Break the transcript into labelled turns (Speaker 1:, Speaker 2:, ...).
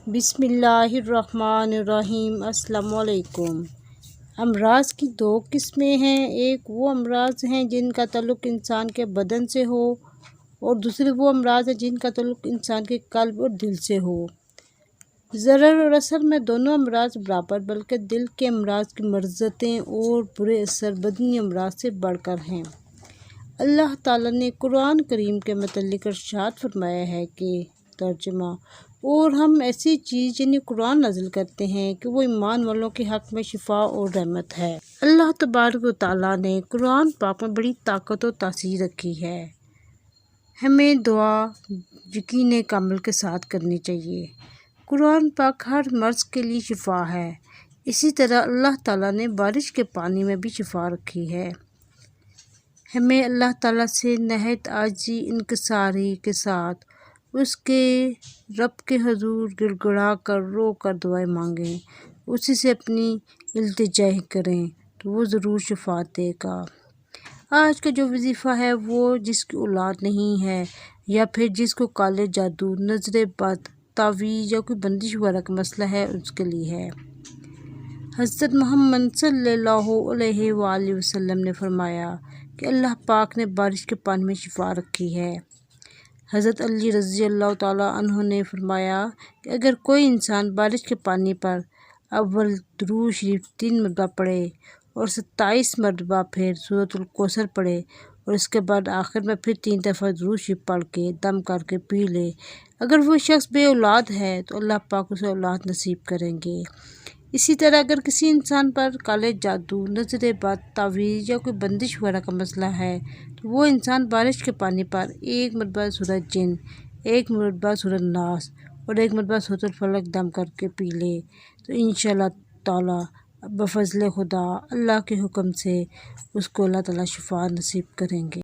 Speaker 1: بسم اللہ الرحمن الرحیم۔ السلام علیکم۔ امراض کی دو قسمیں ہیں، ایک وہ امراض ہیں جن کا تعلق انسان کے بدن سے ہو اور دوسرے وہ امراض ہیں جن کا تعلق انسان کے قلب اور دل سے ہو۔ ضرر اور اثر میں دونوں امراض برابر، بلکہ دل کے امراض کی مرضتیں اور برے اثر بدنی امراض سے بڑھ کر ہیں۔ اللہ تعالیٰ نے قرآن کریم کے متعلق ارشاد فرمایا ہے کہ ترجمہ: اور ہم ایسی چیز یعنی قرآن نازل کرتے ہیں کہ وہ ایمان والوں کے حق میں شفا اور رحمت ہے۔ اللہ تبارک و تعالیٰ نے قرآن پاک میں بڑی طاقت و تاثیر رکھی ہے۔ ہمیں دعا یقین کامل کے ساتھ کرنی چاہیے۔ قرآن پاک ہر مرض کے لیے شفا ہے۔ اسی طرح اللہ تعالیٰ نے بارش کے پانی میں بھی شفا رکھی ہے۔ ہمیں اللہ تعالیٰ سے نہایت عاجزی انکساری کے ساتھ اس کے رب کے حضور گڑ گڑا کر رو کر دعائیں مانگیں، اسی سے اپنی التجا کریں تو وہ ضرور شفا دے گا۔ آج کا جو وظیفہ ہے وہ جس کی اولاد نہیں ہے یا پھر جس کو کالے جادو، نظر بد، تعویذ یا کوئی بندش وغیرہ کا مسئلہ ہے اس کے لیے ہے۔ حضرت محمد صلی اللہ علیہ وآلہ وسلم نے فرمایا کہ اللہ پاک نے بارش کے پانی میں شفا رکھی ہے۔ حضرت علی رضی اللہ تعالیٰ عنہ نے فرمایا کہ اگر کوئی انسان بارش کے پانی پر اول درود شریف 3 مرتبہ پڑھے اور 27 مرتبہ پھر سورۃ الکوثر پڑھے اور اس کے بعد آخر میں پھر 3 دفعہ درود شریف پڑھ کے دم کر کے پی لے، اگر وہ شخص بے اولاد ہے تو اللہ پاک اسے اولاد نصیب کریں گے۔ اسی طرح اگر کسی انسان پر کالے جادو، نظر بد، تعویذ یا کوئی بندش وغیرہ کا مسئلہ ہے تو وہ انسان بارش کے پانی پر 1 مرتبہ سورۃ جن، 1 مرتبہ سورۃ ناس اور 1 مرتبہ سورۃ الفلق دم کر کے پی لے تو انشاءاللہ تعالیٰ بفضل خدا اللہ کے حکم سے اس کو اللہ تعالیٰ شفا نصیب کریں گے۔